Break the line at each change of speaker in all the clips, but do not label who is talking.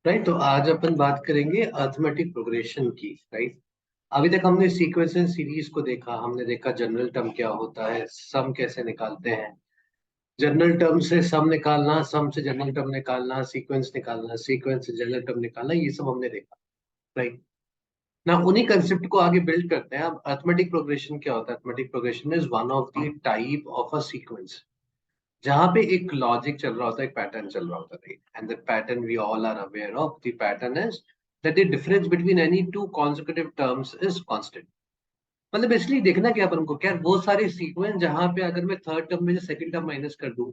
Right. तो आज अपन बात करेंगे अर्थमेटिक प्रोग्रेशन की। राइट। अभी तक हमने सीक्वेंस एंड सीरीज को देखा, हमने देखा जनरल टर्म क्या होता है, सम कैसे निकालते हैं, जनरल टर्म से सम निकालना, सम से जनरल टर्म निकालना, सीक्वेंस निकालना, सीक्वेंस से जनरल टर्म निकालना, ये सब हमने देखा। राइट ना, उन्हीं कंसेप्ट को आगे बिल्ड करते हैं। अब अर्थमेटिक प्रोग्रेशन क्या होता है? Arithmetic progression is one of the type of a sequence जहां पे एक लॉजिक चल रहा होता है, एक पैटर्न चल रहा होता है। And the pattern we all are aware of, the pattern is that the difference between any two consecutive terms is constant. मतलब इसलिए देखना क्या अपन को, क्या वो सारे सीक्वेंस जहां पे अगर मैं थर्ड टर्म में से सेकंड टर्म माइनस कर दूं,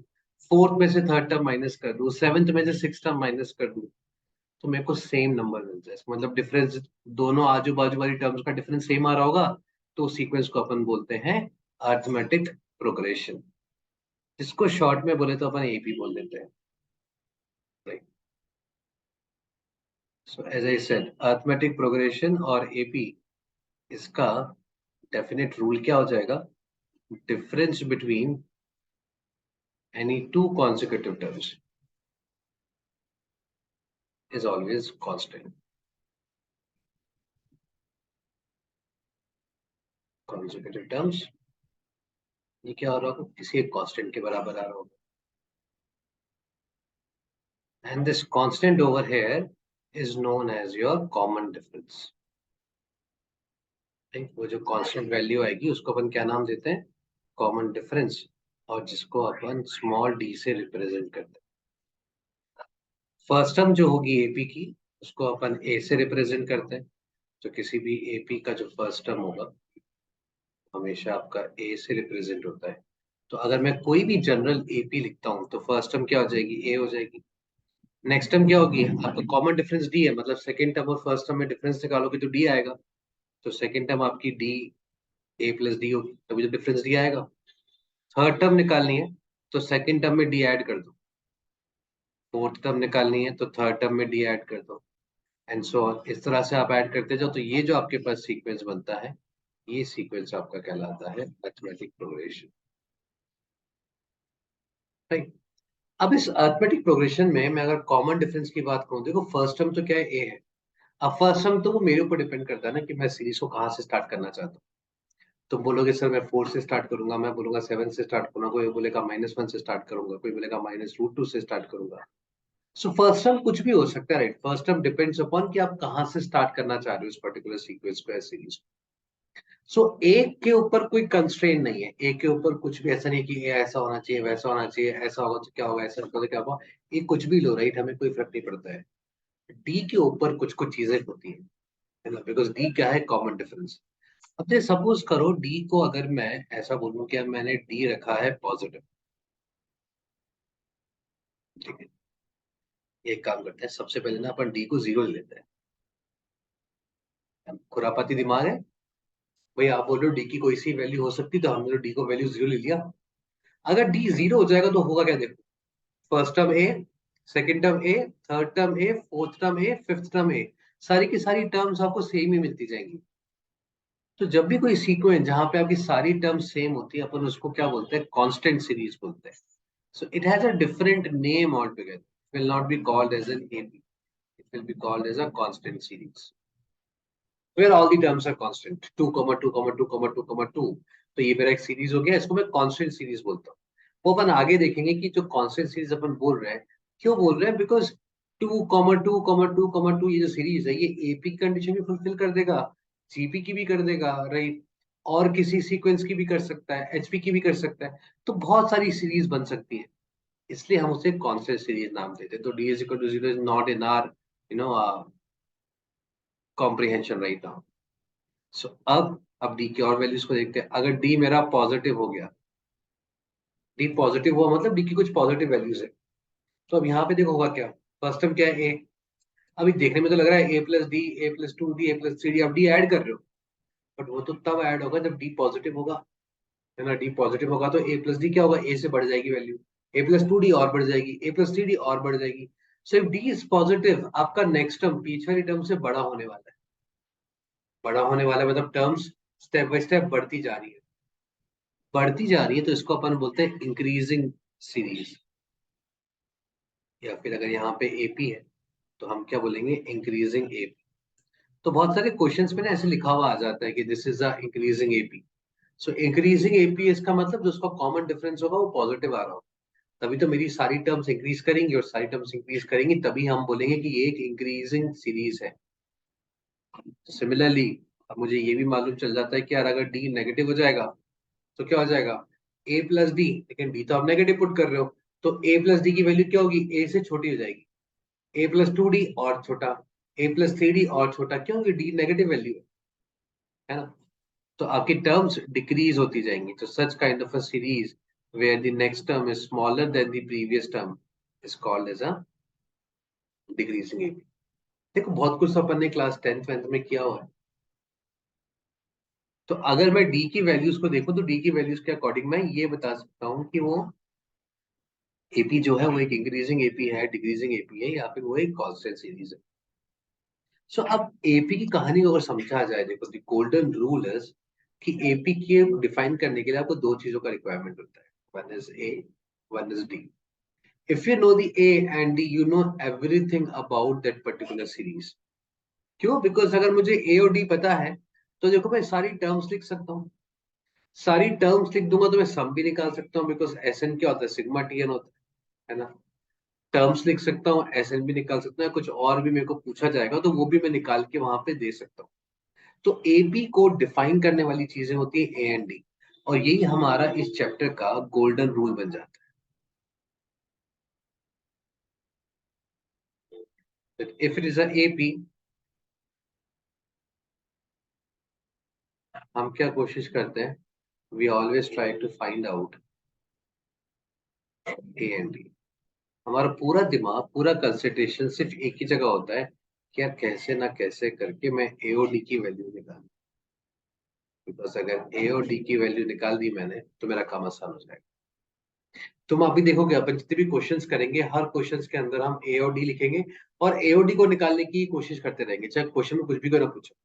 फोर्थ में से थर्ड टर्म माइनस कर दूं, सेवंथ में से सिक्स टर्म माइनस कर दूं, तो मेरे को सेम नंबर मिल जाए। मतलब डिफरेंस दोनों आजू बाजू वाली टर्म्स का डिफरेंस सेम आ रहा होगा, तो सीक्वेंस को अपन बोलते हैं अर्थमेटिक प्रोग्रेशन, जिसको शॉर्ट में बोले तो अपन एपी बोल देते हैं। Right. So as I said, arithmetic progression और एपी, इसका डेफिनेट रूल क्या हो जाएगा? Difference between any two consecutive terms is always constant. Consecutive terms, ये क्या हो रहा होगा? किसी एक कांस्टेंट के बराबर आ रहा होगा। And this constant over here is known as your common difference. वो जो कांस्टेंट वैल्यू आएगी उसको अपन क्या नाम देते हैं? Common difference. और जिसको अपन स्मॉल डी से रिप्रेजेंट करते हैं। फर्स्ट टर्म जो होगी एपी की, उसको अपन ए से रिप्रेजेंट करते हैं। तो किसी भी एपी का जो फर्स्ट टर्म होगा, हमेशा आपका ए से रिप्रेजेंट होता है। तो अगर मैं कोई भी जनरल एपी लिखता हूँ तो फर्स्ट टर्म क्या हो जाएगी? ए हो जाएगी। नेक्स्ट टर्म क्या होगी? आपका कॉमन डिफरेंस डी है, मतलब सेकंड टर्म और फर्स्ट टर्म में डिफरेंस निकालोगे तो डी आएगा। तो सेकंड टर्म आपकी डी, ए प्लस डी होगी, तभी तो डिफरेंस डी आएगा। थर्ड टर्म निकालनी है तो सेकंड टर्म में डी ऐड कर दो। फोर्थ टर्म निकालनी है तो थर्ड टर्म में डी ऐड कर दो, एंड सो ऑन। इस तरह से आप ऐड करते जाओ, तो ये जो आपके पास सीक्वेंस बनता है, ये सीक्वेंस आपका कहलाता है अरिथमेटिक प्रोग्रेशन। राइट। अब इस अरिथमेटिक प्रोग्रेशन में मैं अगर कॉमन डिफरेंस की बात करूं, देखो फर्स्ट टर्म तो क्या है? ए है। अब फर्स्ट टर्म तो वो मेरे ऊपर डिपेंड करता है ना कि मैं सीरीज को कहाँ से स्टार्ट करना चाहता हूँ। तुम बोलोगे सर मैं फोर से स्टार्ट करूंगा, मैं बोलूंगा सेवन से स्टार्ट करूंगा, कोई बोलेगा माइनस वन से स्टार्ट करूंगा, कोई बोलेगा माइनस रूट टू से स्टार्ट करूंगा। सो फर्स्ट टर्म कुछ भी हो सकता है। Right. First term depends upon कि आप कहाँ से स्टार्ट करना चाह रहे हो इस पर्टिकुलर सीक्वेंस को या सीरीज। सो एक के ऊपर कोई कंस्ट्रेन नहीं है, एक के ऊपर कुछ भी ऐसा नहीं कि ये ऐसा होना चाहिए, वैसा होना चाहिए, ऐसा होगा तो क्या होगा, ऐसा होगा तो क्या होगा। ये कुछ भी लो, राइट, हमें कोई फर्क नहीं पड़ता है। डी के ऊपर कुछ कुछ चीजें होती हैं, है ना, बिकॉज डी क्या है? Common difference. अब जैसे सपोज करो डी को अगर मैं ऐसा बोलूं कि अब मैंने डी रखा है पॉजिटिव। ठीक है। एक काम करते हैं, सबसे पहले ना अपन डी को जीरो ले लेते हैं। खुरापाती दिमाग है भाई, आप बोल रहे हो डी की कोई सी वैल्यू हो सकती, तो हमने तो डी को वैल्यू जीरो ले लिया। अगर डी जीरो हो जाएगा तो होगा क्या? देखो, फर्स्ट टर्म ए, सेकंड टर्म ए, थर्ड टर्म ए, फोर्थ टर्म ए, फिफ्थ टर्म ए, सारी की सारी टर्म्स आपको सेम ही मिलती जाएंगी। तो जब भी कोई सीक्वेंस जहां पे आपकी सारी टर्म्स सेम होती है, अपन उसको क्या बोलते हैं? कांस्टेंट सीरीज बोलते हैं। So it has a different name all together, will not be called as an AP, it will be called as a constant series where all the terms are constant, 2,2,2,2,2। तो ये मेरा एक series हो गया, इसको मैं कांस्टेंट सीरीज बोलता हूँ। वो अपन आगे देखेंगे कि जो कांस्टेंट सीरीज अपन बोल रहे हैं, क्यों बोल रहे हैं? बिकॉज 2,2,2,2 ये जो सीरीज है, ये एपी की कंडीशन भी फुलफिल कर देगा, जीपी की भी कर देगा, राइट, और किसी सीक्वेंस की भी कर सकता है, एचपी की भी कर सकता है। तो बहुत सारी सीरीज बन सकती है, इसलिए हम उसे कांस्टेंट सीरीज नाम देते हैं। तो D is equal to zero is not in R you know comprehension right now. So अब डी की और वैल्यूज को देखते हैं। अगर डी मेरा पॉजिटिव हो गया, डी पॉजिटिव हुआ मतलब डी की कुछ पॉजिटिव वैल्यूज है, तो अब यहाँ पे देखो होगा क्या? फर्स्ट टर्म क्या है? ए। अभी देखने में तो लग रहा है A plus D, A plus two D, A plus three D, अब डी ऐड कर रहे हो, बट वो तो तब ऐड होगा जब डी पॉजिटिव होगा, है ना। डी पॉजिटिव होगा तो ए प्लस डी क्या होगा? ए से बढ़ जाएगी वैल्यू, ए प्लस टू डी और बढ़ जाएगी, ए प्लस थ्री डी और बढ़ जाएगी। So if D is positive, आपका नेक्स्ट टर्म पीछे वाली टर्म से बड़ा होने वाला है। बड़ा होने वाला है मतलब टर्म्स स्टेप बाय स्टेप बढ़ती जा रही है, बढ़ती जा रही है, तो इसको अपन बोलते हैं इंक्रीजिंग सीरीज। या फिर अगर यहाँ पे एपी है, तो हम क्या बोलेंगे, इंक्रीजिंग एपी। तो बहुत सारे क्वेश्चंस में ना ऐसे लिखा हुआ आ जाता है कि this is a increasing AP. So increasing AP इसका मतलब जो उसका कॉमन डिफरेंस होगा वो पॉजिटिव आ रहा हो, तभी तो मेरी सारी टर्म्स इंक्रीज करेंगी और सारी टर्म्स इंक्रीज करेंगी, तभी हम बोलेंगे कि ये एक इंक्रीजिंग सीरीज है। सिमिलरली अब मुझे ये भी मालूम चल जाता है कि यार अगर डी नेगेटिव हो जाएगा तो क्या हो जाएगा, ए प्लस डी, लेकिन डी तो आप नेगेटिव पुट कर रहे हो, तो ए प्लस डी की वैल्यू क्या होगी, ए से छोटी हो जाएगी। ए प्लस टू डी और छोटा, ए प्लस थ्री डी और छोटा, क्यों, कि डी नेगेटिव वैल्यू है ना। तो आपकी टर्म्स डिक्रीज होती जाएंगी। तो such kind of a series where the next term is smaller than the previous term is called as a decreasing AP. देखो बहुत कुछ तो अपन ने क्लास 10th 12th में किया हुआ है। तो अगर मैं डी की वैल्यूज को देखूं तो डी की वैल्यूज के अकॉर्डिंग मैं ये बता सकता हूँ कि वो एपी जो है वो एक इंक्रीजिंग एपी है, डिक्रीजिंग एपी है, या फिर वो एक कांस्टेंट सीरीज है। सो अब एपी की कहानी को अगर समझा जाए, देखो द गोल्डन रूल इज कि एपी के डिफाइन करने के लिए आपको दो चीजों का रिक्वायरमेंट होता है, one is a, one is D. If you know the A and D, you know everything about that particular series. क्यों, बिकॉज अगर मुझे ए और डी पता है तो देखो मैं सारी टर्म्स लिख सकता हूँ, सारी टर्म्स लिख दूंगा तो मैं सम भी निकाल सकता हूँ, बिकॉज एस एन क्या होता है, सिग्मा टी एन होता है ना। टर्म्स लिख सकता हूँ, एस एन भी निकाल सकता हूँ, कुछ और भी मेरे को पूछा जाएगा तो वो भी मैं निकाल के वहां पे दे सकता हूँ। तो ए बी को डिफाइन करने वाली चीजें होती है ए एंड डी, और यही हमारा इस चैप्टर का गोल्डन रूल बन जाता है। If it is a A P, हम क्या कोशिश करते हैं, we always try to find out A and D. हमारा पूरा दिमाग, पूरा कंसंट्रेशन सिर्फ एक ही जगह होता है कि यार कैसे ना कैसे करके मैं ए और डी की वैल्यू निकालूं। बिकॉज अगर ए और डी की वैल्यू निकाल दी मैंने तो मेरा काम आसान हो जाएगा। तुम अभी देखोगे अपन जितने भी क्वेश्चंस करेंगे, हर क्वेश्चंस के अंदर हम ए और डी लिखेंगे और ए और डी को निकालने की कोशिश करते रहेंगे, चाहे क्वेश्चन में कुछ भी करो पूछो।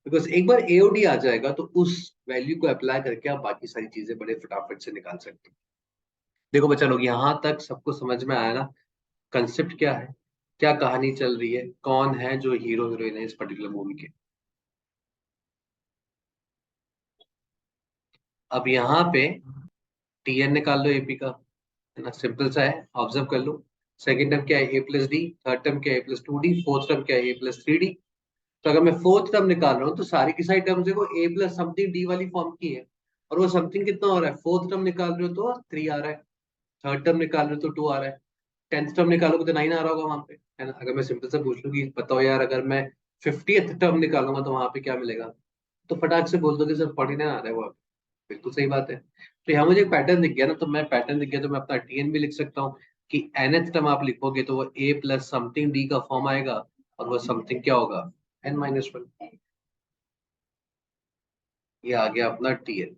बिकॉज एक बार ए और डी आ जाएगा तो उस वैल्यू को अप्लाई करके आप बाकी सारी चीजें बड़े फटाफट से निकाल सकते हो। देखो बच्चा लोग, यहाँ तक सबको समझ में आया ना, कंसेप्ट क्या है, क्या कहानी चल रही है, कौन है जो हीरो हीरोइन है इस पर्टिकुलर मूवी के। अब यहाँ पे टीएन निकाल लो एपी का, है ना, सिंपल सा है, ऑब्जर्व कर लो। सेकंड टर्म क्या है, A plus D, third term क्या है, A plus two D, fourth term क्या है, ए प्लस थ्री डी। तो अगर मैं फोर्थ टर्म निकाल रहा हूँ तो सारी की सारी टर्म्स देखो ए प्लस समथिंग डी वाली फॉर्म की है, और वो समथिंग कितना हो रहा है, फोर्थ टर्म निकाल रहे हो तो थ्री आ रहा है, थर्ड टर्म निकाल रहे हो तो टू आ रहा है, टेंथ टर्म निकालोगे तो नाइन आ रहा होगा वहां पे, है ना। अगर मैं सिंपल से पूछ लूँ कि बताओ यार अगर मैं 50th टर्म निकालूंगा तो वहां पे क्या मिलेगा, तो फटाक से बोल दो कि सर 49 आ रहा है वो। बिल्कुल सही बात है। तो यहाँ मुझे एक पैटर्न दिख गया ना, तो मैं पैटर्न दिख गया तो मैं अपना टीएन भी लिख सकता हूँ कि nth टर्म आप लिखोगे तो वो ए प्लस समथिंग डी का फॉर्म आएगा, और वो समथिंग क्या होगा, n-1। ये आ गया अपना टीएन।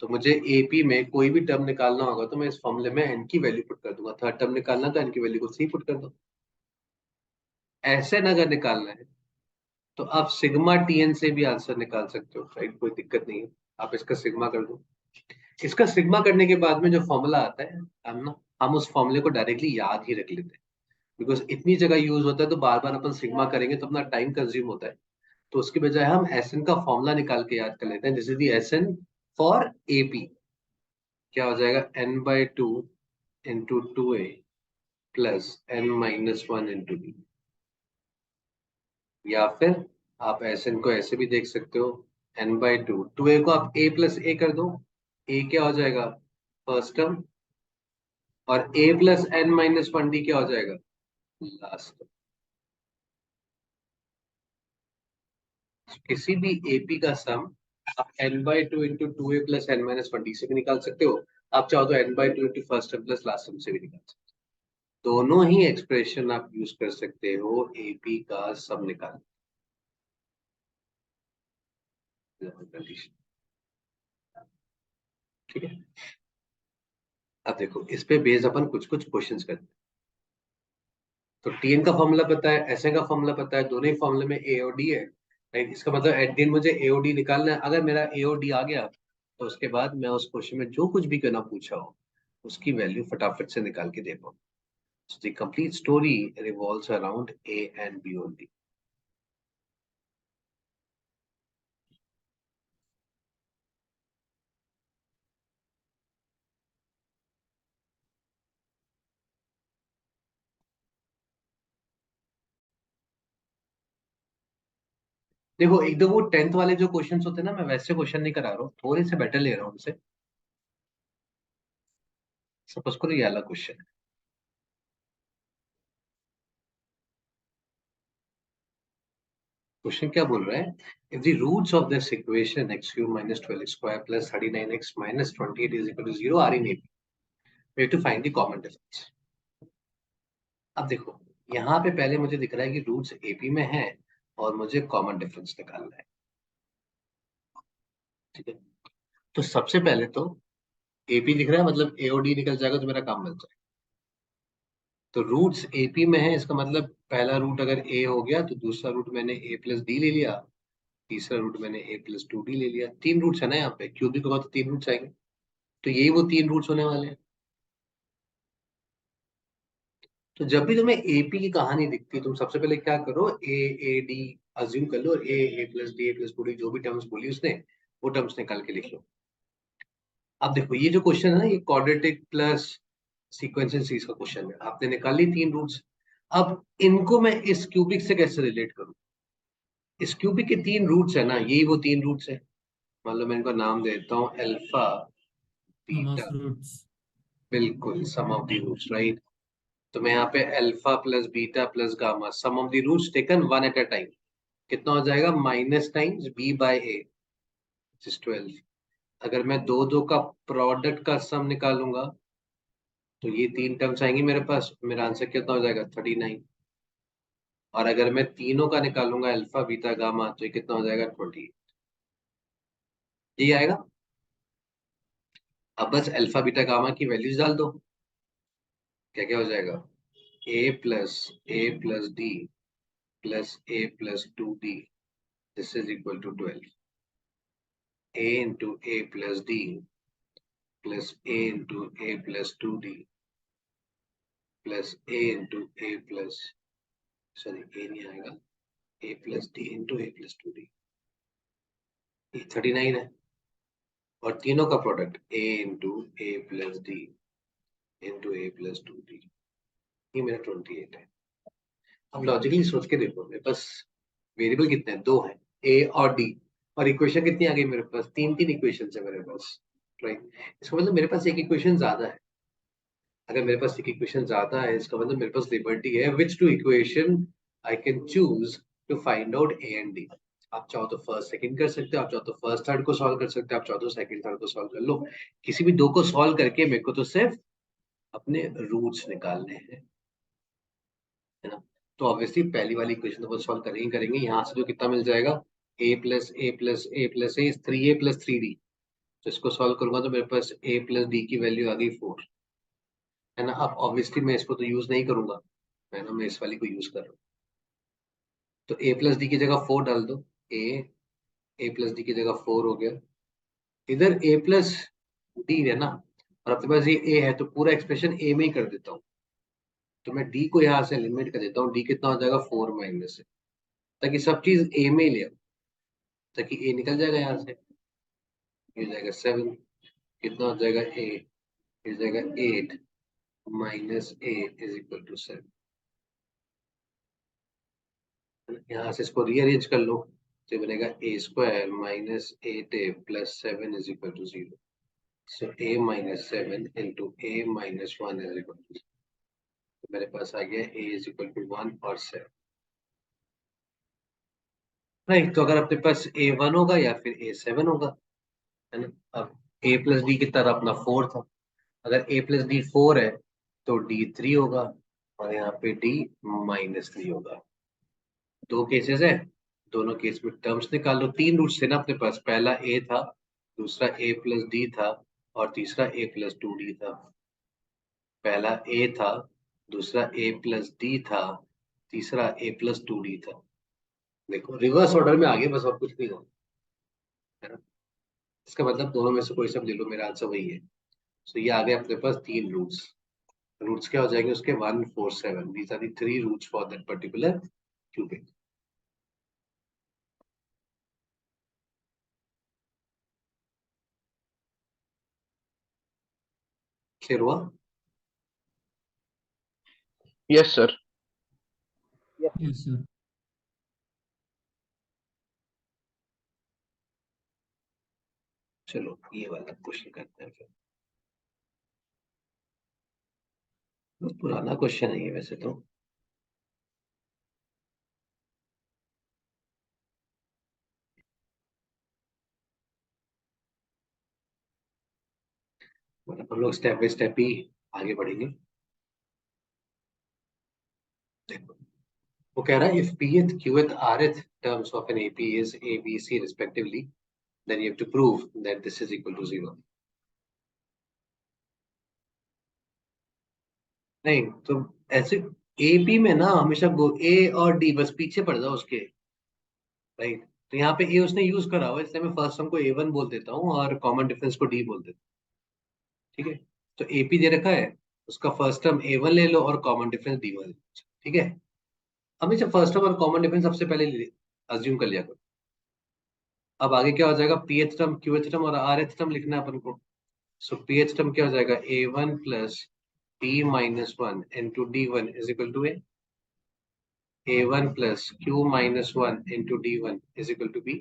तो मुझे एपी में कोई भी टर्म निकालना होगा तो मैं इस फॉर्मूले में एन की वैल्यू पुट कर दूंगा, थर्ड टर्म निकालना तो एन की वैल्यू को थ्री पुट कर दो। ऐसे अगर निकालना है तो आप सिग्मा टीएन से भी आंसर निकाल सकते हो, राइट, कोई दिक्कत नहीं है। आप इसका सिग्मा कर दो। इसका सिग्मा करने के बाद में जो फॉर्मूला आता है, हम उस फॉर्मूले को डायरेक्टली याद ही रख लेते हैं, बिकॉज इतनी जगह यूज होता है तो बार बार अपन सिग्मा करेंगे तो अपना टाइम कंज्यूम होता है। तो उसके बजाय हम एस एन का फॉर्मूला निकाल के याद कर लेते हैं, this is the S N for AP. क्या हो जाएगा, n/2 इंटू टू ए प्लस n-1 इंटू बी। या फिर आप एस एन को ऐसे भी देख सकते हो, n/2, टू ए को आप a प्लस ए कर दो, a क्या हो जाएगा, फर्स्ट टर्म, और a प्लस n-1 डी क्या हो जाएगा, लास्ट। किसी भी एपी का सम आप n/2 इंटू टू ए प्लस n-1 डी से भी निकाल सकते हो, आप चाहो तो n/2 into first term plus last term से भी निकाल सकते हो। दोनों ही एक्सप्रेशन आप यूज कर सकते हो एपी का सम निकालने कंडीशन। ठीक है, अब देखो इस पे बेस अपन कुछ कुछ क्वेश्चंस करते हैं। तो टीएन का फॉर्मूला पता है, एसए का फॉर्मूला पता है, दोनों ही फॉर्मूले में ए और डी है, राइट। इसका मतलब एट द एंड मुझे ए और डी निकालना है। अगर मेरा ए और डी आ गया तो उसके बाद मैं उस क्वेश्चन में जो कुछ भी करना पूछा हो उसकी वैल्यू फटाफट से निकाल के दे पाऊँ। So the complete story revolves around A and B only. देखो एकदम वो 10th वाले जो क्वेश्चंस होते हैं ना, मैं वैसे क्वेश्चन नहीं करा रहा हूँ, थोड़े से बेटर ले रहा हूँ उनसे। सपोज करो ये वाला क्वेश्चन, क्वेश्चन क्या बोल रहा है, if the roots of this equation x cube minus 12 square plus 39x minus 28 is equal to 0 are in AP, we have to find the common difference. अब देखो यहाँ पे पहले मुझे दिख रहा है कि रूट्स AP में है और मुझे कॉमन डिफरेंस निकालना है, ठीक है। तो सबसे पहले तो AP दिख रहा है, मतलब A और D निकल जाएगा तो मेरा काम बन जाएगा। तो रूट्स AP में है, इसका मतलब पहला रूट अगर A हो गया तो दूसरा रूट मैंने A प्लस डी ले लिया, तीसरा रूट मैंने A प्लस 2D ले लिया। तीन रूट्स है ना यहाँ पे, क्यूबिक होगा तो तीन रूट्स आएंगे, तो यही वो तीन रूट्स होने वाले हैं। तो जब भी तुम्हें एपी की कहानी दिखती है, तुम सबसे पहले क्या करो, ए डी अज्यूम कर लो, ए प्लस डी, ए प्लस टू डी, जो भी टर्म्स बोली उसने वो टर्म्स निकाल के लिख लो। अब देखो ये जो क्वेश्चन है ना, ये क्वाड्रेटिक प्लस सीक्वेंशियल सीरीज का क्वेश्चन है, आपने निकाली तीन रूट्स। अब इनको मैं इस क्यूबिक से कैसे रिलेट करूं, इस क्यूबिक के तीन रूट्स है ना, यही वो तीन रूट्स है। मान लो मैं इनको नाम देता हूँ alpha
sum
beta,
of roots.
बिल्कुल sum of the roots, right. तो मैं यहाँ पे alpha plus beta plus gamma, sum of the roots taken one at a time, कितना हो जाएगा, minus times B by A, 12। अगर मैं दो दो का प्रोडक्ट का सम निकालूंगा तो ये तीन टर्म्स आएंगी मेरे पास, मेरा आंसर कितना हो जाएगा, 39। और अगर मैं तीनों का निकालूंगा अल्फा बीटा गामा तो ये कितना हो जाएगा, 20। ये आएगा। अब बस अल्फा बीटा गामा की वैल्यूज डाल दो, क्या क्या हो जाएगा, ए plus D plus A plus 2D, this is equal to 12। a into a plus d plus a into a plus 2D plus a into a plus, sorry a नहीं आएगा, a plus d into a plus 2D, ये 39 है। और तीनों का product a into a plus d into a plus 2D, ये मेरा 28 है। अब लॉजिकली सोच के देखो, मेरे पास वेरिएबल कितने हैं, दो हैं, a और d, और इक्वेशन कितनी आ गई मेरे पास, तीन तीन इक्वेशन है मेरे पास, राइट। इसका मतलब मेरे पास एक इक्वेशन ज्यादा है। अगर मेरे पास एक इक्वेशन ज्यादा है, इसका मतलब मेरे पास लिबर्टी है which two equation I can choose to find out A and D. आप चाहो तो फर्स्ट सेकंड कर सकते हो, आप चाहो तो फर्स्ट थर्ड को सॉल्व कर सकते हो, आप चाहो तो सेकंड थर्ड को सॉल्व कर लो, किसी भी दो को सॉल्व करके मेरे को तो सिर्फ अपने रूट्स निकालने हैं, है ना। तो ऑब्वियसली पहली वाली इक्वेशन तो सॉल्व करेंगे करेंगे, यहाँ से जो कितना मिल जाएगा, ए plus A plus A plus A 3a plus 3d, तो इसको सॉल्व करूंगा तो मेरे पास a प्लस डी की वैल्यू आ गई 4, है ना। अब ऑब्वियसली मैं इसको तो यूज नहीं करूंगा, है ना, मैं इस वाली को यूज कर रहा हूँ। तो a प्लस डी की जगह 4 डाल दो, a a प्लस डी की जगह 4 हो गया, इधर a प्लस डी है ना, और आपके पास ये a है तो पूरा एक्सप्रेशन a में ही कर देता हूँ। तो मैं d को यहाँ से एलिमिनेट कर देता हूँ, d कितना हो जाएगा, 4 माइनस है, ताकि सब चीज a में ही ले आओ, ताकि a निकल जाएगा यहाँ से, ये हो जाएगा 7, कितना हो जाएगा a, ये हो जाएगा 8 minus a is equal to 7। यहाँ से इसको रीअरेंज कर लो, तो ये बनेगा a square minus 8a plus 7 is equal to 0। So a minus 7 into a minus 1 is equal to, तो मेरे पास आ गया a इज इक्वल टू 1 और 7, राइट। तो अगर अपने पास a1 होगा या फिर a7 होगा, है ना। अब a प्लस डी की तरह अपना 4 था, अगर a प्लस डी 4 है तो d 3 होगा, और यहाँ पे d -3 होगा। दो केसेस है, दोनों केस में टर्म्स निकाल लो, तीन रूट्स थे ना अपने पास, पहला ए था, दूसरा ए प्लस डी था, और तीसरा ए प्लस 2D था। पहला ए था, दूसरा ए प्लस डी था, तीसरा ए प्लस 2D था। देखो रिवर्स ऑर्डर में आगे, बस और कुछ नहीं होगा, है ना। इसका मतलब दोनों में से कोई सब ले लो, मेरा आंसर वही है। सो ये आ गए अपने पास तीन रूट्स। रूट्स क्या हो जाएंगे उसके 147। These are the 3 roots for that particular cubic. Clear हुआ?
Yes sir.
Yes sir.
चलो ये वाला क्वेश्चन करते हैं फिर। बहुत पुराना क्वेश्चन है ये वैसे तो। मतलब हम लोग स्टेप बाय स्टेप ही आगे बढ़ेंगे। देखो वो कह रहा है if pth qth rth terms of an AP is a b c respectively, then you have to prove that this is equal to 0। नहीं तो ऐसे AP में ना हमेशा गो A और D बस पीछे पड़ जाओ उसके, राइट। तो यहाँ पे A उसने यूज करा हुआ है, इसलिए मैं फर्स्ट टर्म को A1 बोल देता हूँ और कॉमन डिफरेंस को D बोल देता हूँ। ठीक है, तो AP दे रखा है, उसका फर्स्ट टर्म A1 ले लो और कॉमन डिफरेंस D1। ठीक है, हमेशा फर्स्ट टर्म और कॉमन डिफरेंस सबसे पहले अज्यूम कर लिया करो। अब आगे क्या हो जाएगा, pth टर्म qth टर्म और rth टर्म लिखना है अपन को। सो pth टर्म क्या हो जाएगा, A1 plus p minus 1 into D1 is equal to A1 plus q minus 1 into D1 is equal to B,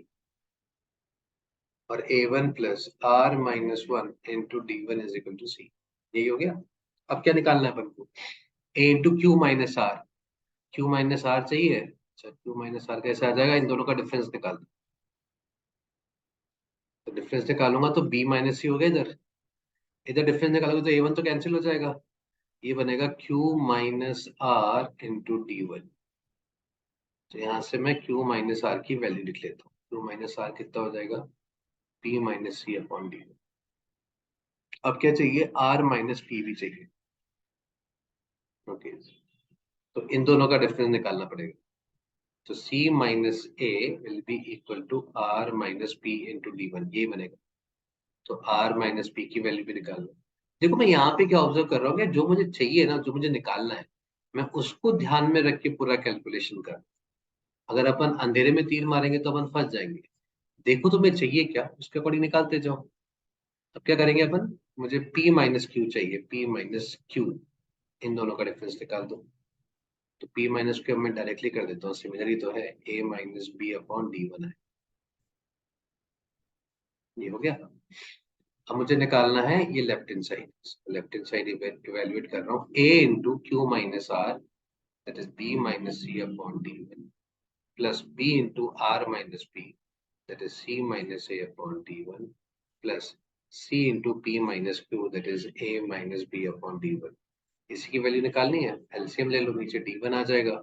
और A1 plus R minus 1 into D1 is equal to C। यही हो गया। अब क्या निकालना है अपन को, A into Q minus R. Q minus R चाहिए, अच्छा क्यू माइनस आर कैसे आ जाएगा, इन दोनों का डिफरेंस निकाल दो। तो डिफरेंस निकालूंगा तो B माइनस सी हो गया, इधर इधर डिफरेंस निकालोगे तो A1 तो कैंसिल हो जाएगा, ये बनेगा Q minus are into D1। तो यहाँ से मैं Q माइनस आर की वैल्यू लिख लेता हूँ। Q माइनस आर कितना हो जाएगा, P minus C upon D। अब क्या चाहिए, R माइनस P भी चाहिए। ओके, तो इन दोनों का डिफरेंस निकालना पड़ेगा। तो C minus A will be equal to R minus P into D1, ये बनेगा। तो R माइनस P की वैल्यू भी निकाल लो। देखो मैं यहाँ पे क्या ऑब्जर्व कर रहा हूँ कि जो मुझे चाहिए ना, जो मुझे निकालना है, मैं उसको ध्यान में रख के पूरा कैलकुलेशन कर। अगर अपन अंधेरे में तीर मारेंगे तो अपन फंस जाएंगे। देखो तुम्हें चाहिए क्या, उसके अकॉर्डिंग निकालते जाओ। अब क्या करेंगे अपन, मुझे P माइनस क्यू चाहिए, P माइनस क्यू, इन दोनों का डिफरेंस निकाल दो। तो P माइनस क्यू मैं डायरेक्टली कर देता हूँ, सिमिलरली तो है A minus B upon D1 है। ये हो गया। अब मुझे निकालना है ये left hand side. Left hand side evaluate कर रहा हूँ, A into Q minus R that is B minus C upon D1 plus B into R minus P that is C minus A upon D1 plus C into P minus Q that is A minus B upon D1। इसी की value निकालनी है, LCM ले लो, नीचे D1 आ जाएगा,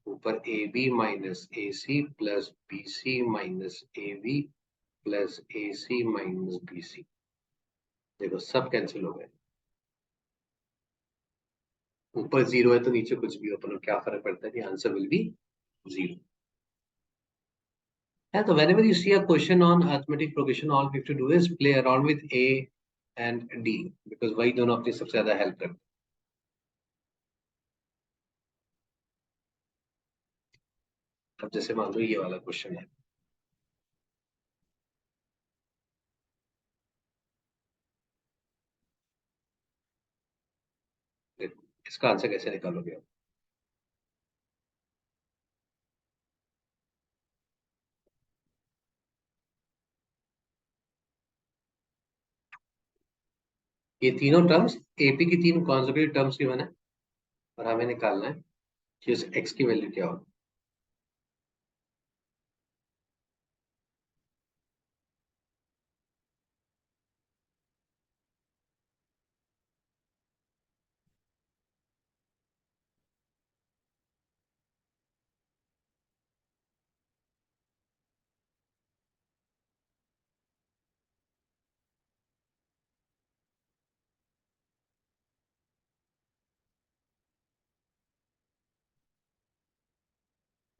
ऊपर AB minus AC plus BC minus AB plus AC minus BC। देखो सब कैंसिल हो गए, ऊपर जीरो है तो नीचे कुछ भी हो, अपन को क्या फर्क पड़ता है कि आंसर विल बी जीरो है। तो whenever you see a question on arithmetic progression, all we have to do is play around with A and D, because वही दोनों अपनी सबसे ज्यादा हेल्प करते हैं। अब जैसे मान लो ये वाला क्वेश्चन है, देखो इसका आंसर कैसे निकालोगे आप। ये तीनों टर्म्स एपी की तीन कॉन्जुगेट टर्म्स की बने, और हमें निकालना है कि उस एक्स की वैल्यू क्या होगी।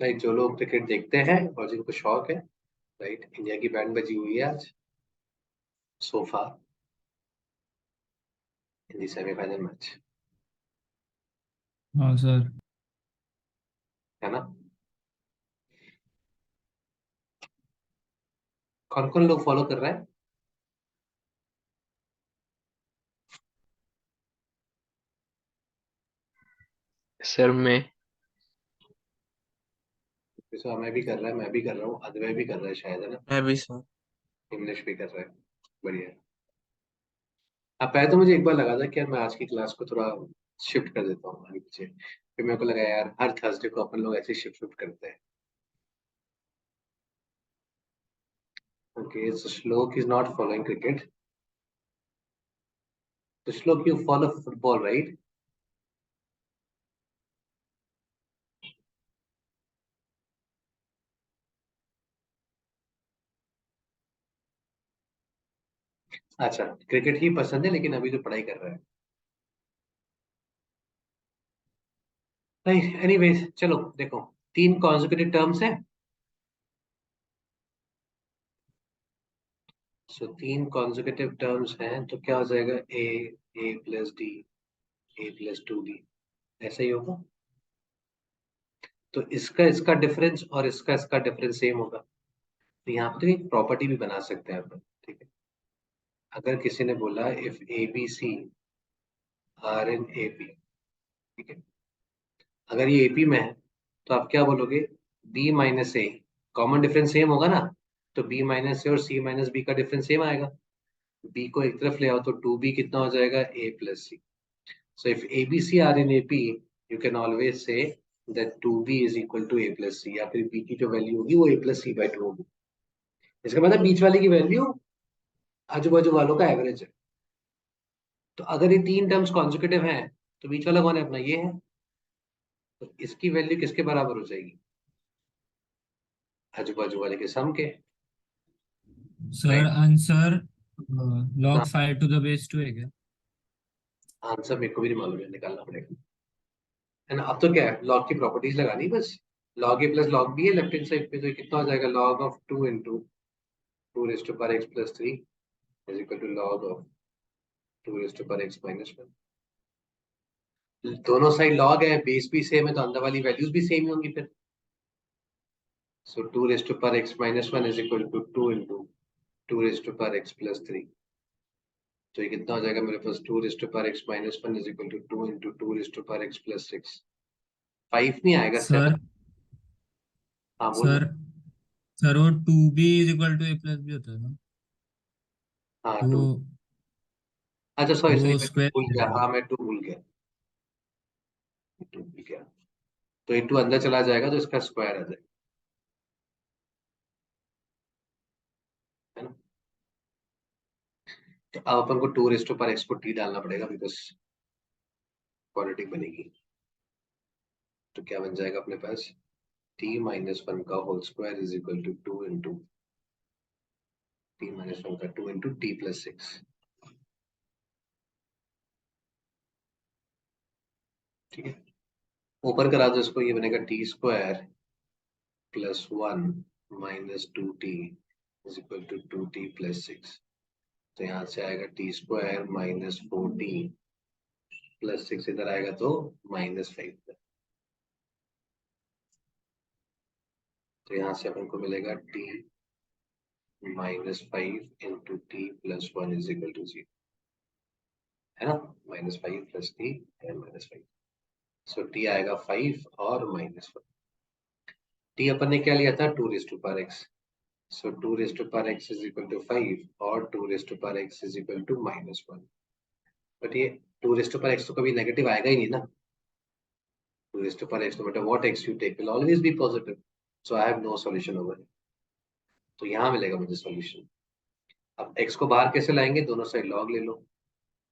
राइट, जो लोग क्रिकेट देखते हैं और जिनको शौक है, राइट, इंडिया की बैंड बजी हुई है आज सोफा इन दी सेमीफाइनल मैच।
हाँ सर।
है ना? कौन कौन लोग फॉलो कर रहा है?
सर मैं
जैसे मैं भी कर रहा है, मैं भी कर रहा हूँ, अद्वैय भी कर रहा है शायद, है ना?
मैं भी सर।
इंग्लिश भी कर रहा है। बढ़िया। अब पहले तो मुझे एक बार लगा था कि यार मैं आज की क्लास को थोड़ा शिफ्ट कर देता हूँ आगे पीछे, फिर मेरे को लगा यार हर थर्सडे को अपन लोग ऐसे शिफ्ट शिफ्ट करते हैं। ओके, सो श्लोक इज नॉट फॉलोइंग क्रिकेट, तो श्लोक यू फॉलो फुटबॉल राइट? अच्छा, क्रिकेट ही पसंद है लेकिन अभी तो पढ़ाई कर रहा है। नहीं, एनीवेज चलो देखो, तीन कॉन्जिक्यूटिव टर्म्स हैं। सो तीन कॉन्जिक्यूटिव टर्म्स हैं तो क्या हो जाएगा? ए प्लस डी, ए प्लस टू डी, ऐसा ही होगा। तो इसका इसका डिफरेंस और इसका डिफरेंस सेम होगा। तो यहाँ पे तो एक प्रॉपर्टी भी बना सकते हैं अपन। ठीक है, अगर किसी ने बोला if A B C are in A P, ठीक है, अगर ये एपी में है तो आप क्या बोलोगे? बी माइनस ए, कॉमन डिफरेंस सेम होगा ना, तो बी माइनस ए और सी माइनस बी का डिफरेंस सेम आएगा। बी को एक तरफ ले आओ तो टू बी कितना हो जाएगा? ए plus c. So if A B C are in A P, you can always say that two b is equal to A plus c, या फिर बी की जो वैल्यू होगी वो a plus c by two होगी। इसका मतलब बीच वाले की वैल्यू आजू बाजू वालों का एवरेज है। तो अगर ये तीन टर्म्स कॉन्जिक्यूटिव हैं तो बीच वाला कौन है? अपना ये है। तो इसकी वैल्यू किसके बराबर हो जाएगी? आजू बाजू वाले के सम के।
Sir
right?
आंसर
हाँ,
log 5 to the base 2 है क्या?
आंसर मेरे को भी नहीं मालूम है, निकालना पड़ेगा। है ना? अब तो क्या है, लॉग की प्रॉपर्टीज लगानी बस। Log A plus log B है लेफ्ट हैंड साइड पे, तो ये कितना हो जाएगा? Log of two into two raise to power x plus three is equal to log of two raise to power x minus one. दोनों side log है, base भी सेम है, तो अंदर वाली वैल्यूज भी सेम ही होंगी फिर। So two raise to power x minus one is equal to two into two raise to power x plus three. तो ये कितना हो जाएगा मेरे पास? Two raise to power x minus one is equal to two into two raise to power x plus six. Five नहीं आएगा,
sir
seven. हाँ
सर
बोलो।
सर वो 2b is equal to a plus b होता है ना?
हाँ
तो
टू। अच्छा सॉरी सॉरी,
वो
मैं टू भूल गया,
स्क्वायर।
हाँ मैं टू भूल गया, टू भूल गया। तो ये टू अंदर चला जाएगा तो इसका स्क्वायर आ जाएगा, है ना? तो अब अपन को टू रेज टू पर एक्स को टी डालना पड़ेगा, बिकॉज क्वाड्रेटिक बनेगी। तो क्या बन जाएगा अपने पास? टी माइनस वन का whole square is equal to two into t minus one का two into t plus six. ठीक है, ऊपर करा दो इसको, ये बनेगा t square plus one minus two t is equal to two t plus six. तो यहाँ से आएगा t square minus four t plus six, इधर आएगा तो माइनस फाइव। तो यहाँ से अपन को मिलेगा t minus five into t plus one is equal to zero, है ना? Minus five plus t and minus five. So t आएगा फाइव और माइनस वन। टी अपन ने क्या लिया था? Two raise to power x. So two raise to power x is equal to five और two raise to power x is equal to minus one. But ये two raise to power x तो कभी negative आएगा ही नहीं ना। Two raise to power X, no matter what x you take will always be positive, so I have no solution over it. तो यहाँ मिलेगा मुझे सॉल्यूशन। अब x को बाहर कैसे लाएंगे? दोनों साइड log ले लो।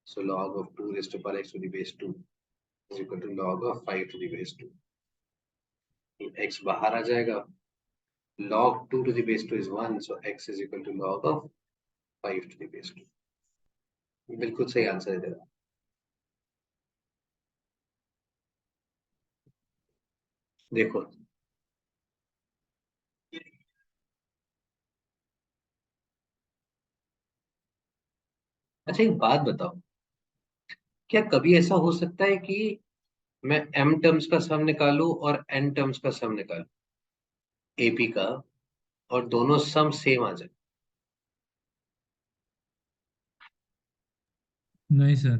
So log of 2 raised to power x to the base 2 is equal to log of 5 to the base 2. x बाहर आ जाएगा, log 2 to the base 2 is 1, so x is equal to log of 5 to the base 2. बिल्कुल सही answer है तेरा। देखो, अच्छा एक बात बताओ, क्या कभी ऐसा हो सकता है कि मैं m टर्म्स का सम निकालूं और n टर्म्स का सम निकालूं एपी का, और दोनों सम सेम आ जाए?
नहीं सर।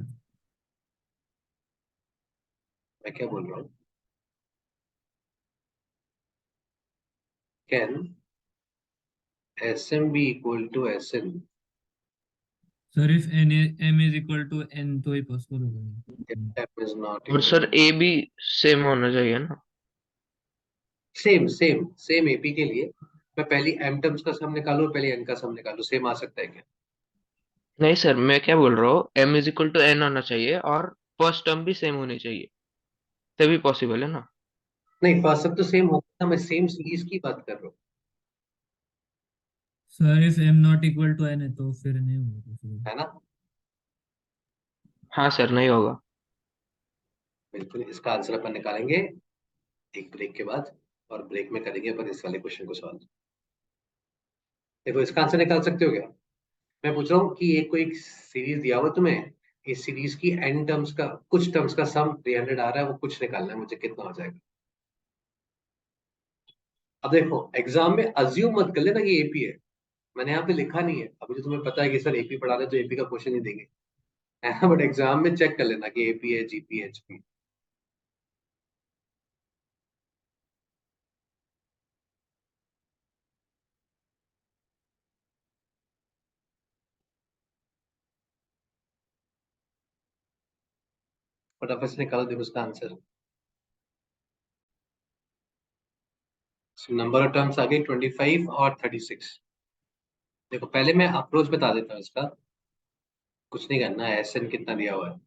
मैं क्या बोल रहा हूँ? Can sm be equal to sn
sir if N M is equal to N तो ही पॉसिबल
if
होगा।
m is not
और
equal
सर
to
ए भी सेम होना चाहिए ना।
सेम सेम सेम एपी के लिए मैं पहली m टर्म्स का सम निकालूं और पहले n का सम निकालूं, सेम आ सकता है क्या?
नहीं सर, मैं क्या बोल रहा हूँ, M is equal to N होना चाहिए और फर्स्ट टर्म भी सेम होनी चाहिए, तभी पॉसिबल है ना।
नहीं, फर्स्ट सब तो सेम होगा ना, मैं सेम सीरीज की बात कर रहा हूँ।
Sir if M not equal to N है तो फिर नहीं होगा पॉसिबल।
है ना?
हाँ सर, नहीं होगा।
बिल्कुल, इसका आंसर अपन निकालेंगे एक ब्रेक के बाद, और ब्रेक में करेंगे अपन इस वाले क्वेश्चन को सॉल्व। देखो, इसका आंसर निकाल सकते हो क्या? मैं पूछ रहा हूँ कि एक कोई सीरीज दिया हुआ तुम्हें, इस सीरीज की एन टर्म्स का, कुछ टर्म्स का सम 300 आ रहा है, वो कुछ निकालना है मुझे, कितना हो जाएगा? अब देखो, एग्जाम में अज्यूम मत कर लेना कि एपी है, मैंने यहाँ पे लिखा नहीं है, अभी तो तुम्हें पता है कि सर एपी पढ़ा रहे तो एपी का क्वेश्चन ही देंगे, है ना? बट एग्जाम में चेक कर लेना कि एपी है, जीपी, एचपी। फटाफट से निकालो, देखो उसका आंसर। नंबर ऑफ टर्म्स आ गए 25 और 36। देखो, पहले मैं अप्रोच बता देता हूँ इसका। कुछ नहीं करना है, एस एन कितना दिया हुआ है,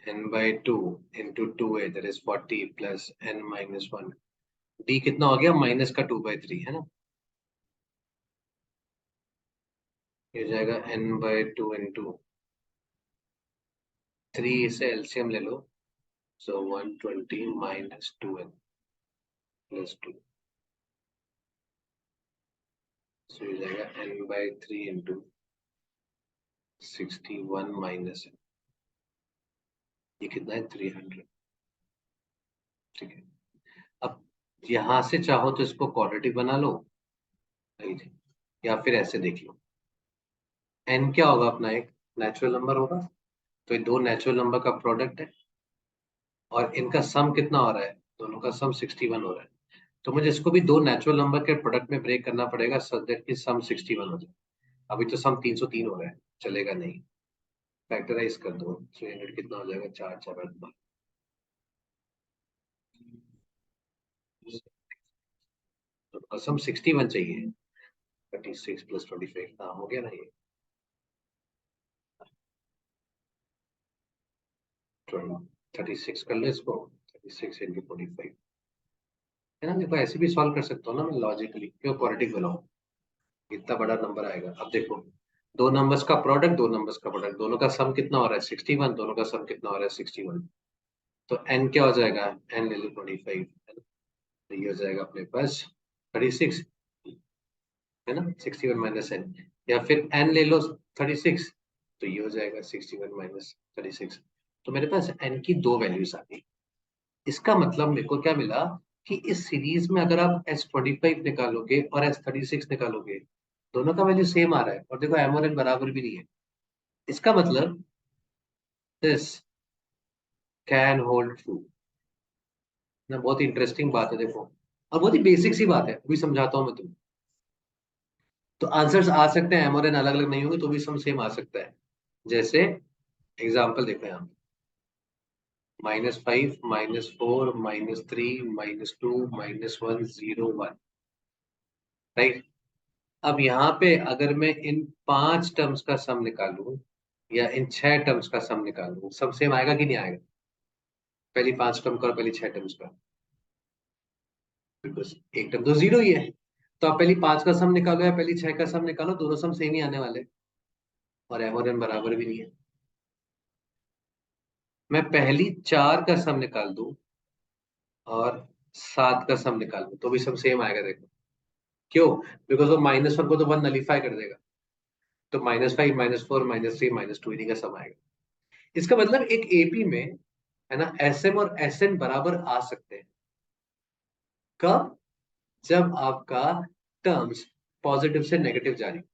n/2 into 2a, that is 40 plus n-1। D कितना हो गया, माइनस का 2/3, है ना? ये हो जाएगा n/2 इंटू 3, से एलसीएम ले लो, सो 120 माइनस 2n प्लस 2, सो ये हो जाएगा n/3 इंटू 61 माइनस, ये कितना है, 300। ठीक है, अब यहां से चाहो तो इसको क्वाड्रेटिक बना लो, या फिर ऐसे देख लो। एन क्या होगा अपना, एक नेचुरल नंबर होगा, तो ये दो नेचुरल नंबर का प्रोडक्ट है, और इनका सम कितना हो रहा है, दोनों का सम 61 हो रहा है। तो मुझे इसको भी दो नेचुरल नंबर के प्रोडक्ट में ब्रेक करना पड़ेगा सो दैट कि सम 61 हो जाए। अभी तो सम 303 हो रहा है, चलेगा नहीं। फैक्टराइज कर दो, 300 कितना हो जाएगा, 4 4 तो सम 61 चाहिए, 36 प्लस 25, हाँ हो गया ना ये, 36 कर लो इसको, 36 इंटू 45, है ना? देखो, ऐसे भी सॉल्व कर सकता हूँ ना मैं लॉजिकली, क्यों क्वाड्रेटिक बनाऊं, इतना बड़ा नंबर आएगा। अब देखो, दो नंबर्स का प्रोडक्ट, दो नंबर्स का प्रोडक्ट, दोनों का सम कितना हो रहा है, 61, दोनों का सम कितना हो रहा है, 61। तो एन क्या हो जाएगा, एन ले लो 25, है ना? तो ये हो जाएगा अपने पास 36, है ना? 61 - n, या फिर एन ले लो 36, तो ये हो जाएगा 61 - 36। तो मेरे पास एन की दो वैल्यूज आ गई। इसका मतलब मेरे को क्या मिला, कि इस सीरीज में अगर आप S25 निकालोगे और S36 निकालोगे, दोनों का वैल्यू सेम आ रहा है, और देखो m और n बराबर भी नहीं है। इसका मतलब दिस कैन होल्ड ट्रू ना। बहुत ही इंटरेस्टिंग बात है, देखो, और बहुत ही बेसिक सी बात है, अभी समझाता हूँ मैं तुम्हें। तो आंसर्स आ सकते हैं, m और n अलग अलग नहीं होंगे तो भी सम सेम आ सकता है। जैसे एग्जाम्पल देखो यहाँ, -5 -4 -3 -2 -1 0 1, राइट? अब यहाँ पे अगर मैं इन 5 टर्म्स का सम निकालूं, या इन 6 टर्म्स का सम निकालूं, सब सेम आएगा कि नहीं आएगा? पहली 5 टर्म का और पहली 6 टर्म्स का, बिकॉज एक टर्म तो जीरो ही है। तो आप पहली 5 का सम निकालो या पहली 6 का सम निकालो, दोनों सम सेम ही आने वाले, और एम और एन बराबर भी नहीं है। मैं पहली 4 का सम निकाल दूं और 7 का सम निकाल दूं, तो भी सब सेम आएगा, देखो। क्यों? बिकॉज वो -1 को तो 1 नलीफाई कर देगा, तो -5 -4 -3 -2 इन्हीं का सम आएगा। इसका मतलब एक एपी में, है ना, SM और SN बराबर आ सकते हैं। कब? जब आपका टर्म्स पॉजिटिव से नेगेटिव जा रही हो।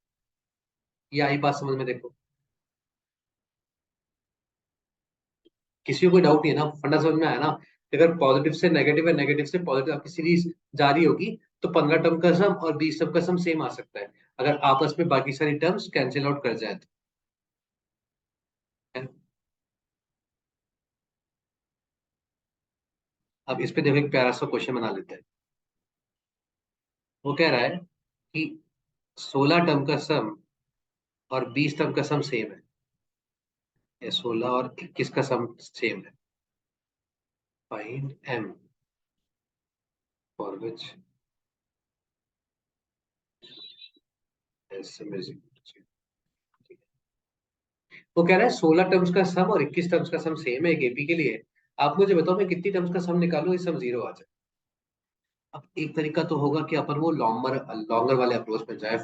ये आई बात समझ में? देखो, किसी को कोई डाउट नहीं है ना, फंडा समझ में आया ना? अगर पॉजिटिव से नेगेटिव है, नेगेटिव से पॉजिटिव आपकी सीरीज जारी होगी, तो 15 टर्म का सम और 20 टर्म का सम सेम आ सकता है, अगर आपस में बाकी सारी टर्म्स कैंसिल आउट कर जाए तो। अब इस पे देखो, एक प्यारा सा क्वेश्चन बना लेते हैं। वो कह रहा है कि 16 टर्म का सम और 20 टर्म का सम सेम है, या 16 और 21 का सम सेम है। Find M for which SM is equal to. वो कह रहा है 16 टर्म्स का सम और 21 टर्म्स का सम सेम है एक एपी के लिए। आप मुझे बताओ, मैं कितनी टर्म्स का सम निकालूं ये सम जीरो आ जाए। अब एक तरीका तो होगा कि अपन वो लॉन्गर लॉन्गर वाले अप्रोच में जाए,